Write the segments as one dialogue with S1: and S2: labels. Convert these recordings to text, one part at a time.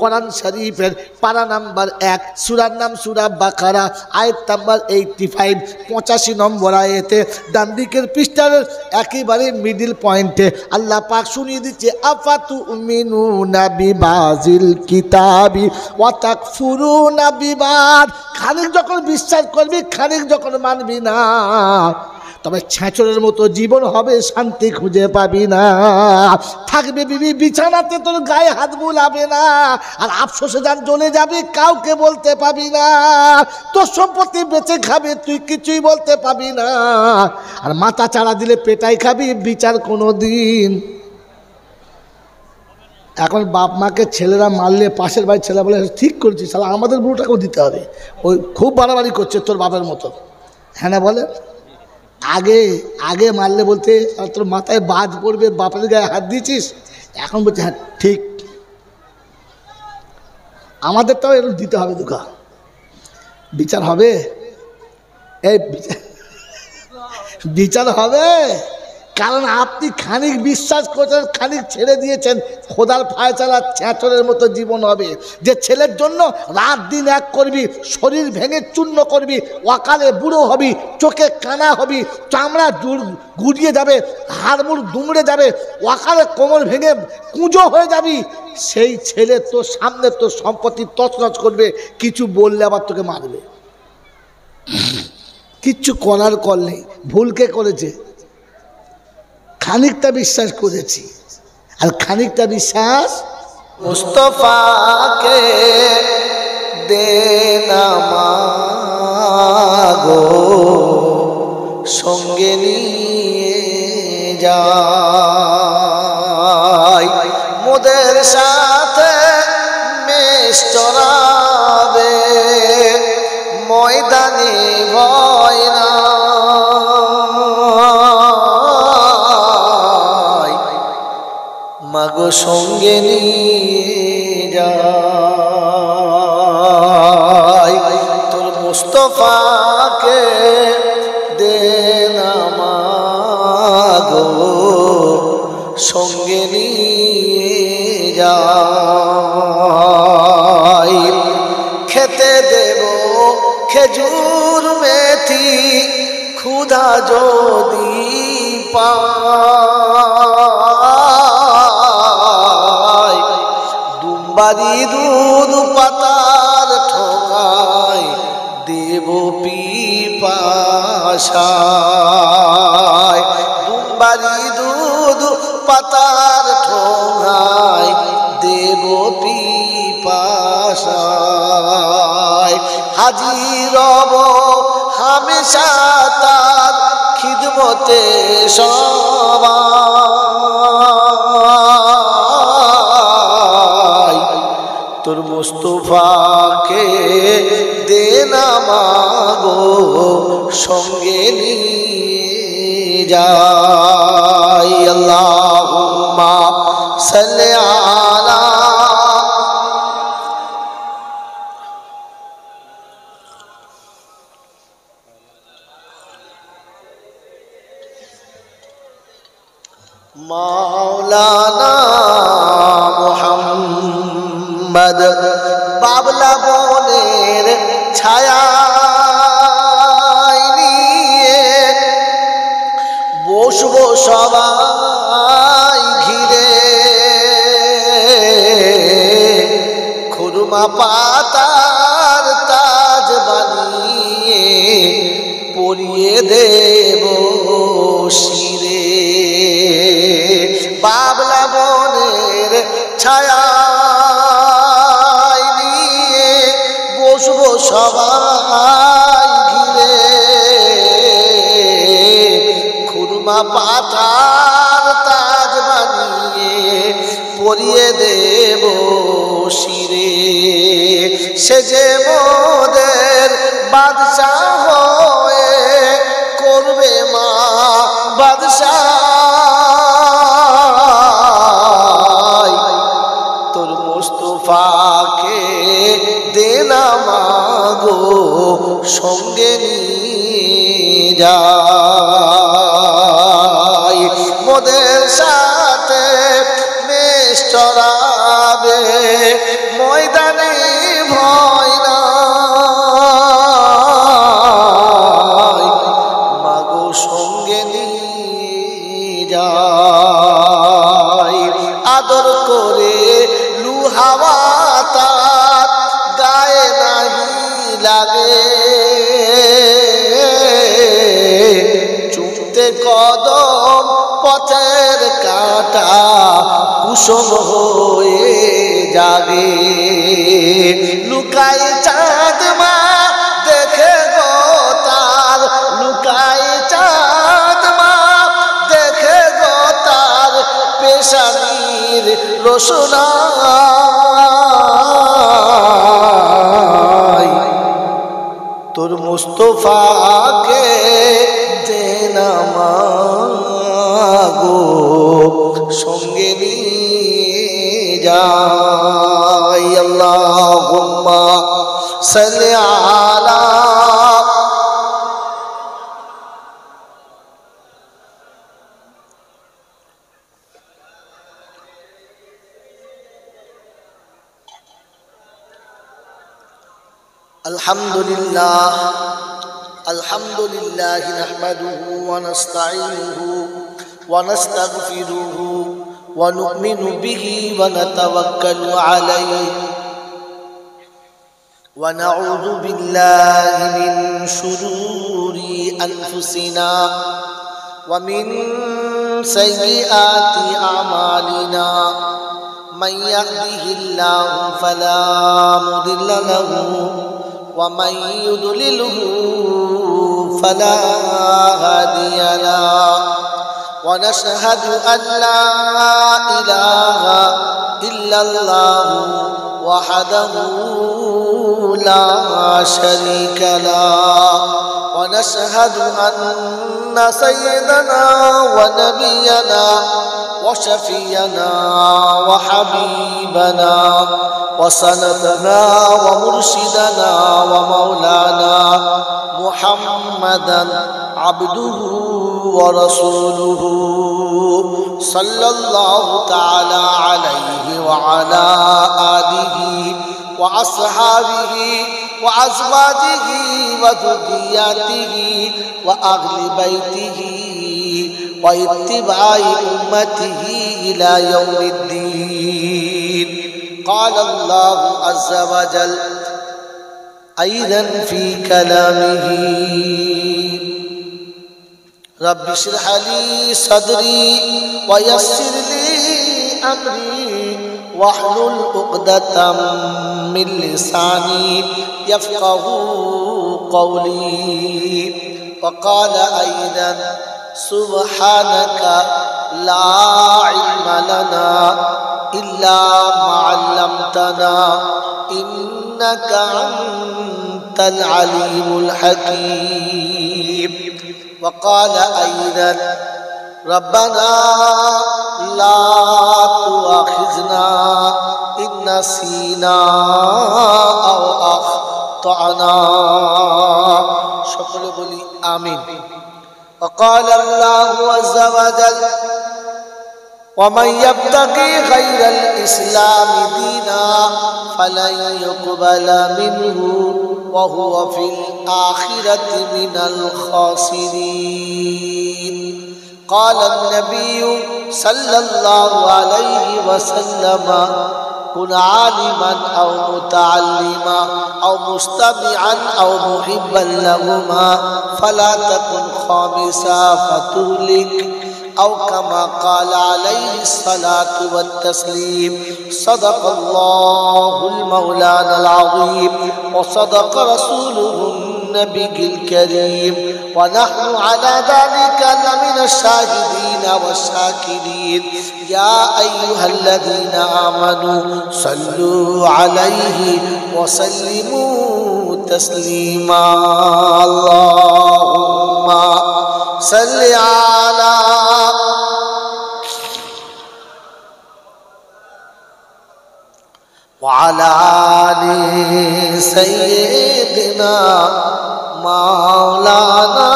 S1: কোরআন শরীফের পারা নাম্বার 1, সূরার নাম সূরা বাকারা, আয়াত নাম্বার 85, 85 নম্বর আয়াতে ডান দিকের পৃষ্ঠার একেবারে মিডল পয়েন্টে আল্লাহ পাক শুনিয়ে দিচ্ছে, আফাতুমিনুনা বিবাজিল কিতাবি ওয়া তাকফুরুনা বিবাদ। খানিক যখন বিশ্বাস করবি, খানিক যখন মানবি না, তবে ছেঁচড়ের মতো জীবন হবে, শান্তি খুঁজে পাবি না। থাকবে বিবি বিছানাতে, তোর গায়ে হাত বুলাবে না, আর আফসোসে যান চলে যাবে, কাউকে বলতে পাবি না। তোর সম্পত্তি বেঁচে খাবে, তুই কিছুই বলতে পাবি না। আর মাথা চাড়া দিলে পেটাই খাবি, বিচার কোনো দিন। এখন বাপ মাকে ছেলেরা মারলে পাশের বাড়ির ছেলে বলে ঠিক করেছিস, তাহলে আমাদের বুড়োটাকেও দিতে হবে, ওই খুব বাড়াবাড়ি করছে তোর বাপের মতো। হ্যাঁ না বলে? আগে আগে মারলে বলতে তোর মাথায় বাজ পড়বে, বাপের গায়ে হাত দিয়েছিস, এখন বলছে হ্যাঁ ঠিক। আমাদেরটাও এরকম দিতে হবে, দুঃখা বিচার হবে, এই বিচার হবে। কারণ আপনি খানিক বিশ্বাস করছেন, খানিক ছেড়ে দিয়েছেন, খোদার ফায়সালা ছেঁচড়ের মতো জীবন হবে। যে ছেলের জন্য রাত দিন এক করবি, শরীর ভেঙে চূর্ণ করবি, অকালে বুড়ো হবি, চোখে কানা হবি, চামড়া গুড়িয়ে যাবে, হাড়মুড় দুমড়ে যাবে, অকালে কোমর ভেঙে কুঁজো হয়ে যাবি, সেই ছেলে তোর সামনে তোর সম্পত্তি তছনছ করবে, কিছু বললে আবার তোকে মারবে। কিচ্ছু করার কল নেই। ভুলকে করেছে, খানিকটা বিশ্বাস করেছি, আর খানিকটা বিশ্বাস মুস্তাফাকে দেনা মাগো সঙ্গে নিয়ে যাই, মোদের সাথে মেষ চড়াবে, ময়দানে ভয় না, মাগো সঙ্গে নিয়ে যাই, তোর মুস্তাফাকে দেনা মাগো সঙ্গে নিয়ে যাই, খেতে দেব খেজুর মেথি, ক্ষুধা যদি পায়, দুম্বারি দুধ পাতার ঠোঙায় দেব পিপাসায়, দুম্বারি দুধ পাতার ঠোঙায় দেব পিপাসায়, হাজির রব হামেশা তার খিদমতে সবাই, তোর মুস্তাফাকে দেনা মাগো সঙ্গে নিয়ে যাই। আল্লাহুম্মা সাল্লি আলা মাওলানা মুহাম্মদ, বাবলা বনের ছায়া নিয়ে বসবো সবাই ঘিরে, খুরমা পাতার তাজ বানিয়ে পরিয়ে দেব শিরে, বাবলা বনের ছায়া নিয়ে বসবো সবাই ঘিরে, খুরমা পাতার তাজ বানিয়ে পরিয়ে দেব শিরে, সে যে মোদের বাদশাহ হয়ে করবে মা বাদশাহ, তোর মুস্তাফাকে দেনা মাগো সঙ্গে নিয়ে যাই, মোদের সাথে মেষ চড়াবে, কুসুম হয়ে যাবে। লুকায় চাঁদ মা দেখে গো তার, লুকায় চাঁদ মা দেখে গো তার পেশানির রোশনাই। তোর মুস্তফাকে চেনা মাগো সঙ্গে নিয়ে যাই। আল্লাহুম্মা সাল্লি আলা আলহামদুলিল্লাহ আলহামদুলিল্লাহ নাহমাদুহু ওয়া নাস্তাঈনুহু ওয়া নাস্তাগফিরুহু ওয়া নু'মিনু বিহি ওয়া নাতাওয়াক্কালু আলাইহি ওয়া নাউযু বিল্লাহি মিন শুরুরি আনফুসিনা ওয়া মিন সাইয়্যাতি আমালিনা মান ইয়াহদিহিল্লাহু ফালা মুদিল্লা লাহু ومن يضلله فلا هادي له ونشهد أن لا إله إلا الله وحده لا شريك له ونشهد أن سيدنا ونبينا وشفينا وحبيبنا وسندنا ومرشدنا ومولانا محمدا عبده ورسوله صلى الله تعالى عليه وعلى آله وأصحابه وأزواجه وذرياته وأهل بيته واتباع أمته إلى يوم الدين. قال الله عز وجل أيضا في كلامه رب اشرح لي صدري ويسر لي أمري واحلل عقدة من لساني يفقه قولي. وقال أيضا سبحانك لا علم لنا إلا ما علمتنا إنك أنت العليم الحكيم. وقال أيضا ربنا لا تؤاخذنا إن نسينا أو أخطأنا. সকলে বলি আমিন। وقال الله عز وجل ومن يبتغي غير الإسلام دينا فلن يقبل منه وهو في الآخرة من الخاسرين. قال النبي صلى الله عليه وسلم كن عالما أو متعلما أو مستمعا أو محبا لهما فلا تكن خامسا فتهلك أو كما قال عليه الصلاة والتسليم. صدق الله المولانا العظيم وصدق رسوله النبي الكريم ونحن على ذلك لمن الشاهدين والشاكرين. يا أيها الذين آمنوا صلوا عليه وسلموا تسليما. اللهم صل على وعلى آل سيدنا مولانا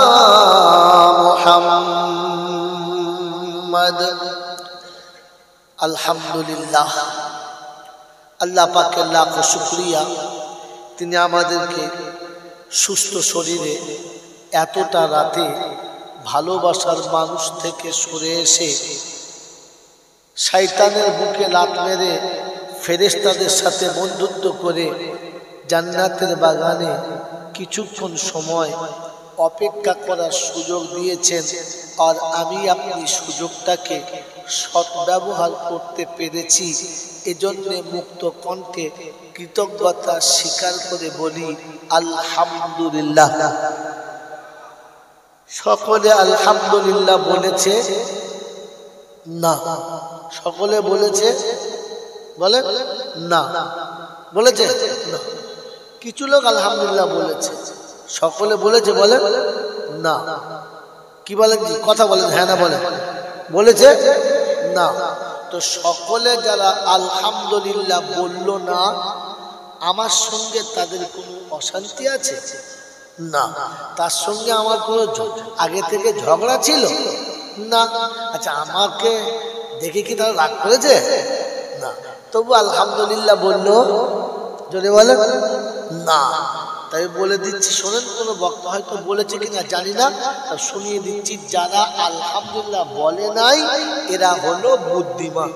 S1: محمد. আলহামদুলিল্লাহ, আল্লাহ পাকের লাখ শুকরিয়া, তিনি আমাদেরকে সুস্থ শরীরে এতটা রাতে ভালোবাসার মানুষ থেকে সরে এসে শয়তানের বুকে লাত মেরে ফেরেশতাদের সাথে বন্ধুত্ব করে জান্নাতের বাগানে কিছুক্ষণ সময় অপেক্ষা করার সুযোগ দিয়েছেন, আর আমি আপনি সুযোগটাকে সদ্ব্যবহার করতে পেরেছি। এজন্য মুক্ত কণ্ঠে কৃতজ্ঞতা স্বীকার করে বলি আলহামদুলিল্লাহ। সকলে আলহামদুলিল্লাহ বলেছে না? সকলে বলেছে? বলে না। বলেছে না। কিছু লোক আলহামদুলিল্লাহ বলেছে। সকলে বলেছে? বলে না। কি বলেন? কথা বলেন, হ্যাঁ না বলেন। বলেছে না। তো সকলে যারা আলহামদুলিল্লাহ বলল না, আমার সঙ্গে তাদের কোনো অশান্তি আছে? না। তার সঙ্গে আমার কোনো আগে থেকে ঝগড়া ছিল? না। আচ্ছা, আমাকে দেখে কি তারা রাগ করেছে? না। তবু আলহামদুলিল্লাহ বললো, যদি বলে না। তাই বলে দিচ্ছি, শোনেন, কোনো বক্তা হয়তো বলেছে কিনা জানি না, শুনিয়ে দিচ্ছি, যারা আলহামদুলিল্লাহ বলে নাই এরা হলো বুদ্ধিমান।